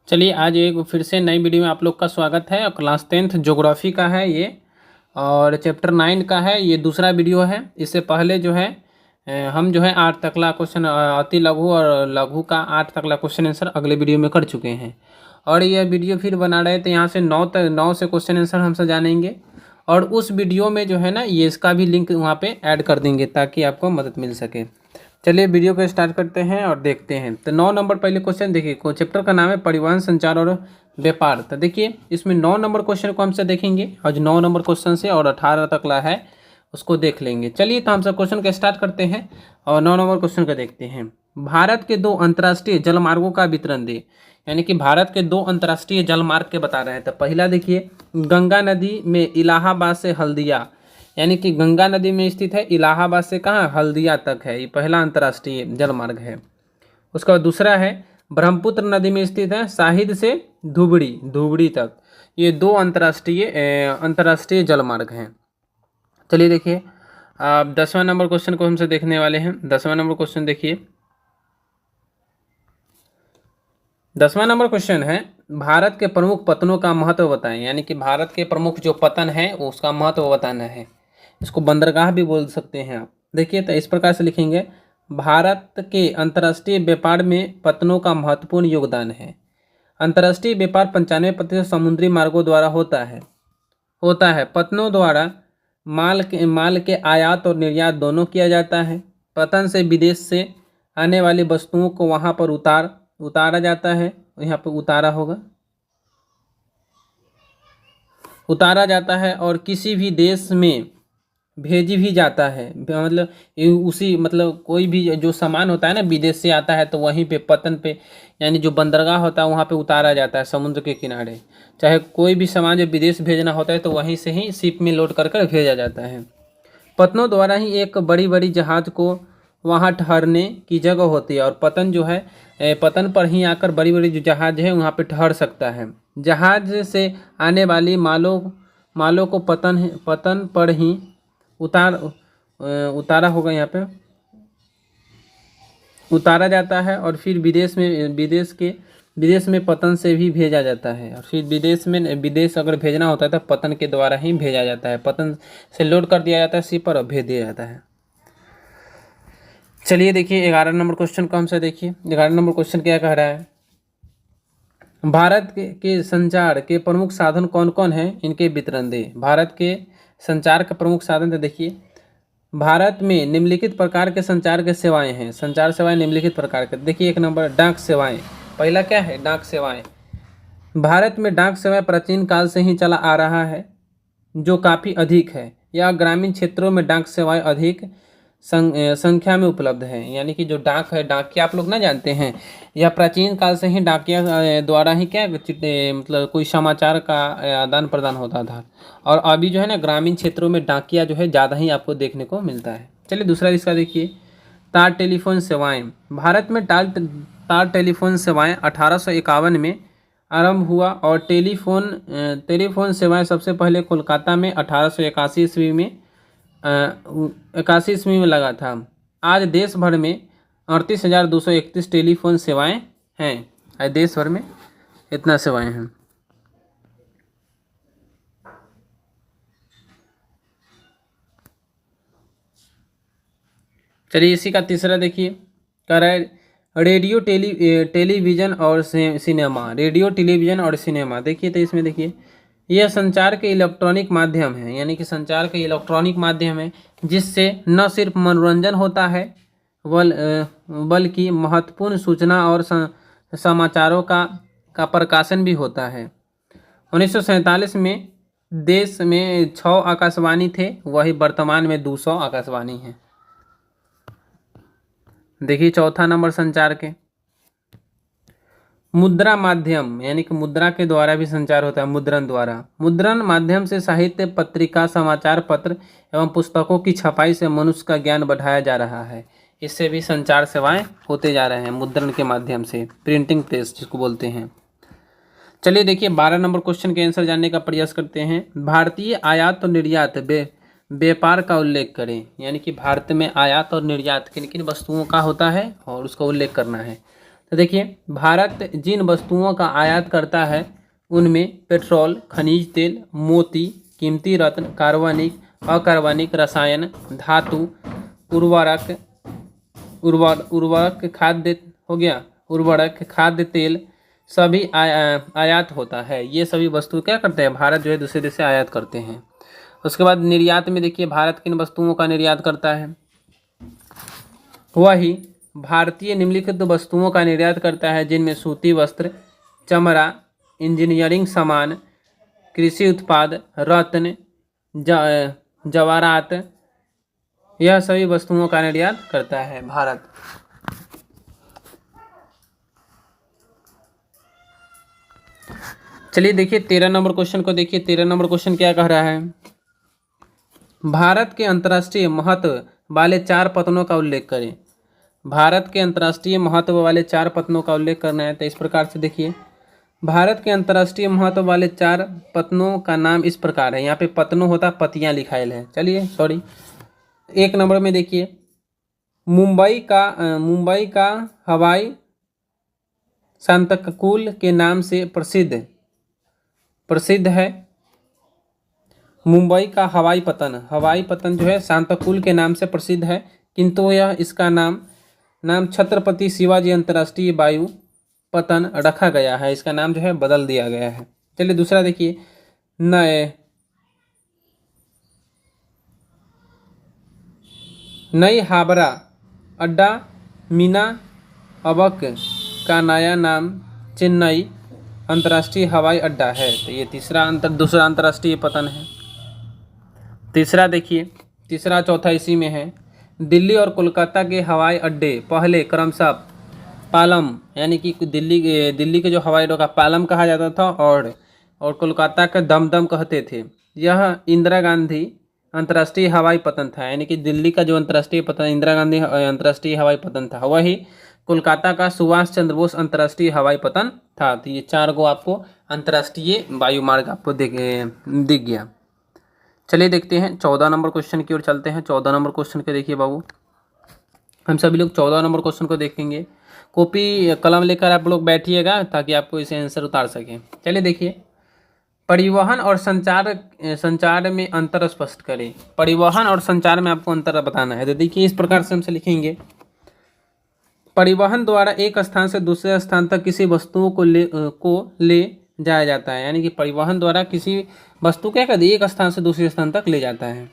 चलिए आज एक फिर से नई वीडियो में आप लोग का स्वागत है। और क्लास 10th ज्योग्राफी का है ये, और चैप्टर 9 का है ये दूसरा वीडियो है। इससे पहले जो है हम जो है 8 तकला क्वेश्चन अति लघु और लघु का 8 तकला क्वेश्चन आंसर अगले वीडियो में कर चुके हैं। और यह वीडियो फिर बना रहे थे, यहाँ से 9 से क्वेश्चन आंसर हमसे जानेंगे। और उस वीडियो में जो है ना ये इसका भी लिंक वहाँ पे ऐड कर देंगे ताकि आपको मदद मिल सके। चलिए वीडियो को स्टार्ट करते हैं और देखते हैं। तो 9 नंबर पहले क्वेश्चन देखिए, चैप्टर का नाम है परिवहन, संचार और व्यापार। तो देखिए इसमें 9 नंबर क्वेश्चन को हमसे देखेंगे और 9 नंबर क्वेश्चन से और 18 तक ला है उसको देख लेंगे। चलिए तो हम सब क्वेश्चन का स्टार्ट करते हैं और 9 नंबर क्वेश्चन का देखते हैं। भारत के 2 अंतर्राष्ट्रीय जलमार्गों का वितरण दे, यानी कि भारत के 2 अंतर्राष्ट्रीय जलमार्ग के बता रहे हैं। तो पहला देखिए, गंगा नदी में इलाहाबाद से हल्दिया, यानी कि गंगा नदी में स्थित है, इलाहाबाद से कहाँ हल्दिया तक है, ये पहला अंतर्राष्ट्रीय जलमार्ग है। उसका बाद दूसरा है ब्रह्मपुत्र नदी में स्थित है, शाहिद से धुबड़ी तक। ये 2 अंतर्राष्ट्रीय जलमार्ग हैं। चलिए देखिए अब 10वां नंबर क्वेश्चन को हमसे देखने वाले हैं। 10वां नंबर क्वेश्चन देखिए, 10वां नंबर क्वेश्चन है भारत के प्रमुख पतनों का महत्व बताएं, यानी कि भारत के प्रमुख जो पतन है उसका महत्व बताना है। इसको बंदरगाह भी बोल सकते हैं आप। देखिए तो इस प्रकार से लिखेंगे, भारत के अंतर्राष्ट्रीय व्यापार में पतनों का महत्वपूर्ण योगदान है। अंतर्राष्ट्रीय व्यापार 95% समुद्री मार्गों द्वारा होता है। पतनों द्वारा माल के आयात और निर्यात दोनों किया जाता है। पतन से विदेश से आने वाली वस्तुओं को वहाँ पर उतारा जाता है। यहाँ पर उतारा जाता है और किसी भी देश में भेजी भी जाता है। मतलब कोई भी जो सामान होता है ना विदेश से आता है तो वहीं पे पतन पे, यानी जो बंदरगाह होता है वहाँ पे उतारा जाता है समुद्र के किनारे। चाहे कोई भी सामान जो विदेश भेजना होता है तो वहीं से ही शिप में लोड कर भेजा जाता है। पतनों द्वारा ही एक बड़ी जहाज को वहाँ ठहरने की जगह होती है, और पतन जो है पतन पर ही आकर बड़ी जो जहाज है वहाँ पे ठहर सकता है। जहाज से आने वाली मालों को पतन पर ही उतारा होगा, यहाँ पे उतारा जाता है और फिर विदेश में पतन से भी भेजा जाता है। और फिर विदेश अगर भेजना होता है तो पतन के द्वारा ही भेजा जाता है। पतन से लोड कर दिया जाता है शिप पर और भेज दिया जाता है। चलिए देखिए 11 नंबर क्वेश्चन को हमसे देखिए। 11 नंबर क्वेश्चन क्या कह रहा है, भारत के संचार के प्रमुख साधन कौन कौन हैं, इनके वितरण दे। भारत के संचार का प्रमुख साधन तो देखिए, भारत में निम्नलिखित प्रकार के संचार के सेवाएं हैं। संचार सेवाएं निम्नलिखित प्रकार के, देखिए 1 नंबर डाक सेवाएं। पहला क्या है, डाक सेवाएं। भारत में डाक सेवाएं प्राचीन काल से ही चला आ रहा है, जो काफ़ी अधिक है। यह ग्रामीण क्षेत्रों में डाक सेवाएं अधिक संख्या में उपलब्ध है। यानी कि जो डाक है, डाकिया आप लोग ना जानते हैं, यह प्राचीन काल से ही डाकिया द्वारा ही मतलब कोई समाचार का आदान प्रदान होता था। और अभी जो है ना ग्रामीण क्षेत्रों में डाकिया जो है ज़्यादा ही आपको देखने को मिलता है। चलिए दूसरा इसका देखिए, तार टेलीफोन सेवाएं। भारत में तार टेलीफोन सेवाएं 1851 में आरंभ हुआ, और टेलीफोन सेवाएं सबसे पहले कोलकाता में 1881 ईस्वी में लगा था। आज देश भर में 38,231 टेलीफोन सेवाएं हैं। आज देश भर में इतना सेवाएं हैं। चलिए इसी का तीसरा देखिए, कह रहा है रेडियो टेलीविज़न और सिनेमा। रेडियो टेलीविज़न और सिनेमा, देखिए तो इसमें देखिए, यह संचार के इलेक्ट्रॉनिक माध्यम है, यानी कि संचार के इलेक्ट्रॉनिक माध्यम है जिससे न सिर्फ मनोरंजन होता है बल्कि महत्वपूर्ण सूचना और समाचारों का प्रकाशन भी होता है। 1947 में देश में 6 आकाशवाणी थे, वही वर्तमान में 200 आकाशवाणी हैं। देखिए चौथा नंबर संचार के मुद्रा माध्यम, यानी कि मुद्रा के द्वारा भी संचार होता है। मुद्रण माध्यम से साहित्य, पत्रिका, समाचार पत्र एवं पुस्तकों की छपाई से मनुष्य का ज्ञान बढ़ाया जा रहा है। इससे भी संचार सेवाएं होते जा रहे हैं मुद्रण के माध्यम से, प्रिंटिंग प्रेस जिसको बोलते हैं। चलिए देखिए 12 नंबर क्वेश्चन के आंसर जानने का प्रयास करते हैं। भारतीय आयात और निर्यात व्यापार का उल्लेख करें, यानी कि भारत में आयात और निर्यात किन किन वस्तुओं का होता है और उसका उल्लेख करना है। तो देखिए, भारत जिन वस्तुओं का आयात करता है उनमें पेट्रोल, खनिज तेल, मोती, कीमती रत्न, कार्बनिक, अकार्बनिक रसायन, धातु, उर्वरक, उर्वरक खाद्य हो गया, उर्वरक, खाद्य तेल सभी आयात होता है। ये सभी वस्तु क्या करते हैं, भारत जो है दूसरे देश से आयात करते हैं। उसके बाद निर्यात में देखिए, भारत किन वस्तुओं का निर्यात करता है, वही भारतीय निम्नलिखित वस्तुओं का निर्यात करता है जिनमें सूती वस्त्र, चमड़ा, इंजीनियरिंग सामान, कृषि उत्पाद, रत्न, जवाहरात, यह सभी वस्तुओं का निर्यात करता है भारत। चलिए देखिए 13 नंबर क्वेश्चन को देखिए। 13 नंबर क्वेश्चन क्या कह रहा है, भारत के अंतर्राष्ट्रीय महत्व वाले 4 पत्तनों का उल्लेख करें। भारत के अंतर्राष्ट्रीय महत्व वाले 4 पत्तनों का उल्लेख करना है। तो इस प्रकार से देखिए, भारत के अंतर्राष्ट्रीय महत्व वाले 4 पत्तनों का नाम इस प्रकार है। यहाँ पे पत्तनों होता पत्तियां लिखाइल है। चलिए सॉरी, 1 नंबर में देखिए, मुंबई का हवाई सांतकूल के नाम से प्रसिद्ध है। मुंबई का हवाई पतन जो है सांतकूल के नाम से प्रसिद्ध है, किंतु यह इसका नाम छत्रपति शिवाजी अंतर्राष्ट्रीय वायु पतन रखा गया है। इसका नाम जो है बदल दिया गया है। चलिए दूसरा देखिए, नई हावड़ा अड्डा मीना अबक का नया नाम चेन्नई अंतर्राष्ट्रीय हवाई अड्डा है। तो ये दूसरा अंतर्राष्ट्रीय पतन है। तीसरा देखिए, तीसरा चौथा इसी में है, दिल्ली और कोलकाता के हवाई अड्डे पहले क्रमशः पालम, यानी कि दिल्ली के जो हवाई अड्डों का पालम कहा जाता था और कोलकाता का दमदम कहते थे। यह इंदिरा गांधी अंतर्राष्ट्रीय हवाई पतन था, यानी कि दिल्ली का जो अंतर्राष्ट्रीय पतन इंदिरा गांधी अंतर्राष्ट्रीय हवाई पतन था, वही कोलकाता का सुभाष चंद्र बोस अंतर्राष्ट्रीय हवाई पतन था। तो ये 4 को आपको अंतर्राष्ट्रीय वायु मार्ग आपको दिख गया। चलिए देखते हैं 14 नंबर क्वेश्चन की ओर चलते हैं। 14 नंबर क्वेश्चन के देखिए बाबू, हम सभी लोग 14 नंबर क्वेश्चन को देखेंगे। कॉपी कलम लेकर आप लोग बैठिएगा ताकि आपको इसे आंसर उतार सकें। चलिए देखिए, परिवहन और संचार में अंतर स्पष्ट करें। परिवहन और संचार में आपको अंतर बताना है। तो देखिए इस प्रकार से हमसे लिखेंगे, परिवहन द्वारा एक स्थान से दूसरे स्थान तक किसी वस्तुओं को ले जाया जाता है, यानी कि परिवहन द्वारा किसी वस्तु क्या कहते हैं, एक स्थान से दूसरे स्थान तक ले जाता है।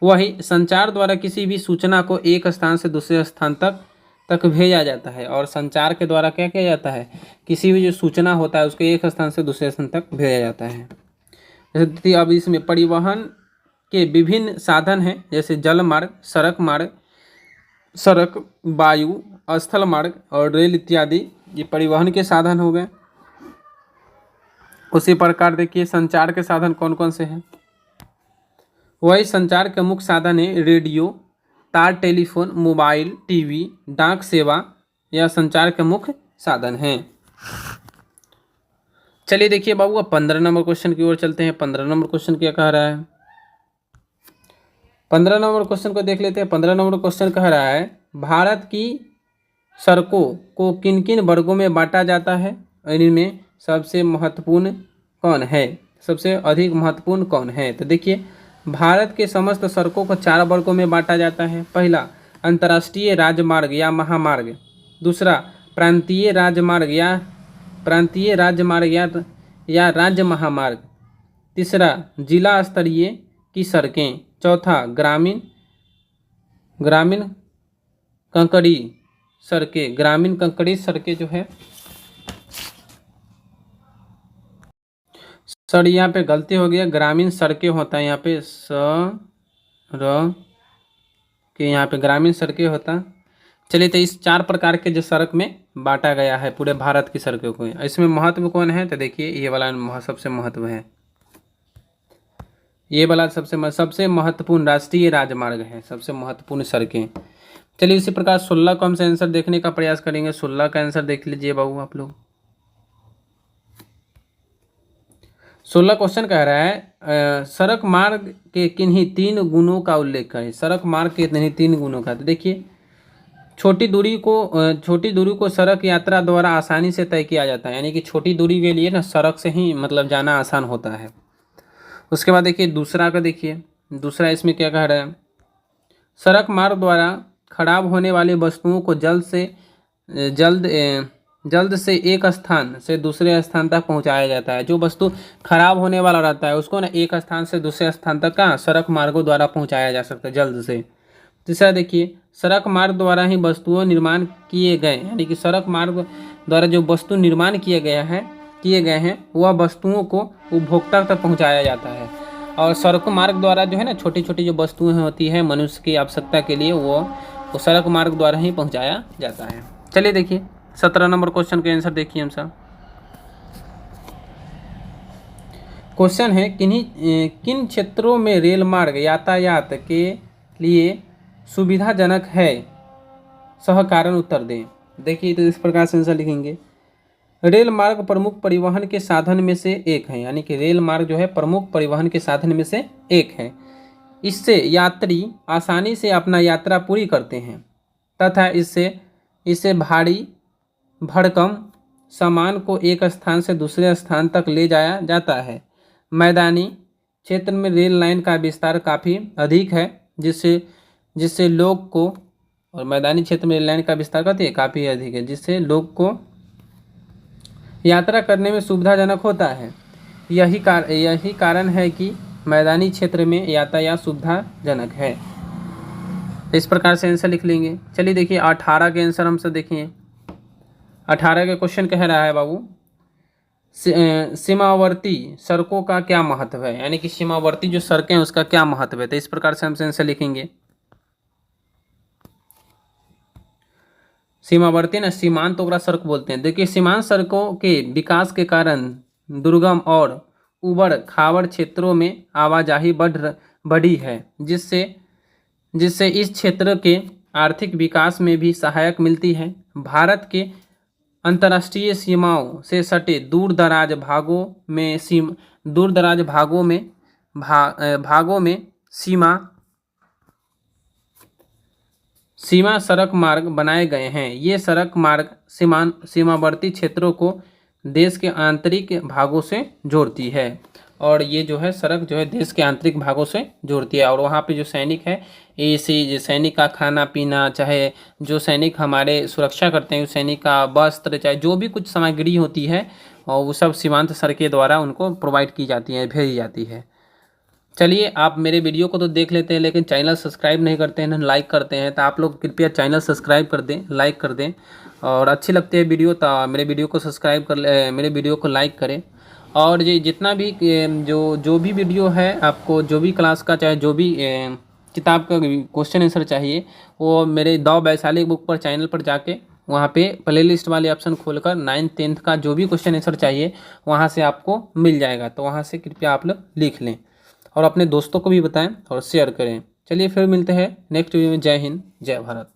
वही संचार द्वारा किसी भी सूचना को एक स्थान से दूसरे स्थान तक भेजा जाता है। और संचार के द्वारा क्या किया जाता है, किसी भी जो सूचना होता है उसको एक स्थान से दूसरे स्थान तक भेजा जाता है। जैसे अब इसमें परिवहन के विभिन्न साधन हैं, जैसे जल मार्ग, सड़क, वायु, स्थल मार्ग और रेल इत्यादि, ये परिवहन के साधन हो गए। उसी प्रकार देखिए संचार के साधन कौन कौन से हैं। वही संचार के मुख्य साधन है रेडियो, तार टेलीफोन, मोबाइल, टीवी, डाक सेवा, यह संचार के मुख्य साधन हैं। चलिए देखिए बाबू, अब 15 नंबर क्वेश्चन की ओर चलते हैं। 15 नंबर क्वेश्चन क्या कह रहा है, 15 नंबर क्वेश्चन को देख लेते हैं। 15 नंबर क्वेश्चन कह रहा है, भारत की सड़कों को किन किन वर्गों में बांटा जाता है, इनमें सबसे महत्वपूर्ण कौन है, सबसे अधिक महत्वपूर्ण कौन है। तो देखिए, भारत के समस्त सड़कों को 4 वर्गों में बांटा जाता है। पहला, अंतर्राष्ट्रीय राजमार्ग या महामार्ग। दूसरा, प्रांतीय राजमार्ग या राज्य महामार्ग। तीसरा, जिला स्तरीय की सड़कें। चौथा, ग्रामीण कंकड़ी सड़कें जो है, सर यहाँ पे गलती हो गया, ग्रामीण सड़कें होता है यहाँ पे यहाँ पे ग्रामीण सड़कें होता। चलिए, तो इस 4 प्रकार के जो सड़क में बांटा गया है पूरे भारत की सड़कों को। इसमें महत्व कौन है, तो देखिए ये वाला सबसे महत्व है, ये वाला सबसे महत्वपूर्ण राष्ट्रीय राजमार्ग है, सबसे महत्वपूर्ण सड़कें। चलिए इसी प्रकार 16 को हमसे आंसर देखने का प्रयास करेंगे। 16 का आंसर देख लीजिए बाबू आप लोग। 16 क्वेश्चन कह रहा है, सड़क मार्ग के किन्हीं 3 गुणों का उल्लेख करें। सड़क मार्ग के किन्हीं 3 गुणों का। तो देखिए, छोटी दूरी को सड़क यात्रा द्वारा आसानी से तय किया जाता है, यानी कि छोटी दूरी के लिए ना सड़क से ही मतलब जाना आसान होता है। उसके बाद देखिए दूसरा का, देखिए दूसरा इसमें क्या कह रहा है, सड़क मार्ग द्वारा खराब होने वाली वस्तुओं को जल्द से एक स्थान से दूसरे स्थान तक पहुंचाया जाता है। जो वस्तु खराब होने वाला रहता है उसको ना एक स्थान से दूसरे स्थान तक का सड़क मार्गों द्वारा पहुंचाया जा सकता है जल्द से। तीसरा देखिए, सड़क मार्ग द्वारा ही वस्तुओं निर्माण किए गए, यानी कि सड़क मार्ग द्वारा जो वस्तु निर्माण किए गए हैं वह वस्तुओं को उपभोक्ता तक पहुंचाया जाता है। और सड़क मार्ग द्वारा जो है ना छोटी छोटी जो वस्तुएं होती है मनुष्य की आवश्यकता के लिए वो सड़क मार्ग द्वारा ही पहुंचाया जाता है। चलिए देखिए 17 नंबर क्वेश्चन का आंसर देखिए हम सब। क्वेश्चन है किन क्षेत्रों में रेल मार्ग यातायात के लिए सुविधाजनक है, सह कारण उत्तर दें। देखिए तो इस प्रकार से आंसर लिखेंगे, रेल मार्ग प्रमुख परिवहन के साधन में से एक है, यानी कि रेल मार्ग जो है प्रमुख परिवहन के साधन में से एक है। इससे यात्री आसानी से अपना यात्रा पूरी करते हैं तथा इससे भारी भरकम सामान को एक स्थान से दूसरे स्थान तक ले जाया जाता है। मैदानी क्षेत्र में रेल लाइन का विस्तार काफ़ी अधिक है जिससे लोग को, और मैदानी क्षेत्र में रेल लाइन का विस्तार करती है काफ़ी अधिक है जिससे लोग को यात्रा करने में सुविधाजनक होता है। यही कारण है कि मैदानी क्षेत्र में यातायात सुविधाजनक है। इस प्रकार से आंसर लिख लेंगे। चलिए देखिए 18 के आंसर हमसे देखिए। 18 के क्वेश्चन कह रहा है बाबू, सीमावर्ती सड़कों का क्या महत्व है, यानी कि सीमावर्ती जो सड़कें हैं उसका क्या महत्व है। तो इस प्रकार से हमसे आंसर लिखेंगे। सीमावर्ती ना सीमांत ओकरा सड़क बोलते हैं। देखिए सीमांत सड़कों के विकास के कारण दुर्गम और उबड़ खाबड़ क्षेत्रों में आवाजाही बढ़ी है जिससे इस क्षेत्र के आर्थिक विकास में भी सहायक मिलती है। भारत के अंतर्राष्ट्रीय सीमाओं से सटे दूर दराज भागों में सीमा सड़क मार्ग बनाए गए हैं। ये सड़क मार्ग सीमावर्ती क्षेत्रों को देश के आंतरिक भागों से जोड़ती है, और ये जो है सड़क जो है देश के आंतरिक भागों से जोड़ती है। और वहाँ पे जो सैनिक है सैनिक का खाना पीना, चाहे जो सैनिक हमारे सुरक्षा करते हैं उस सैनिक का वस्त्र, चाहे जो भी कुछ सामग्री होती है और वो सब सीमांत सड़कें द्वारा उनको प्रोवाइड की जाती है, भेजी जाती है। चलिए आप मेरे वीडियो को तो देख लेते हैं लेकिन चैनल सब्सक्राइब नहीं करते हैं, लाइक करते हैं, तो आप लोग कृपया चैनल सब्सक्राइब कर दें, लाइक कर दें। और अच्छी लगती है वीडियो तो मेरे वीडियो को सब्सक्राइब कर ले, मेरे वीडियो को लाइक करें। और ये जितना भी जो भी वीडियो है, आपको जो भी क्लास का चाहे जो भी किताब का क्वेश्चन आंसर चाहिए वो मेरे दाव वैशाली बुक पर चैनल पर जाके वहाँ पे प्लेलिस्ट वाले ऑप्शन खोलकर 9th 10th का जो भी क्वेश्चन आंसर चाहिए वहाँ से आपको मिल जाएगा। तो वहाँ से कृपया आप लोग लिख लें और अपने दोस्तों को भी बताएं और शेयर करें। चलिए फिर मिलते हैं नेक्स्ट वीडियो में। जय हिंद, जय भारत।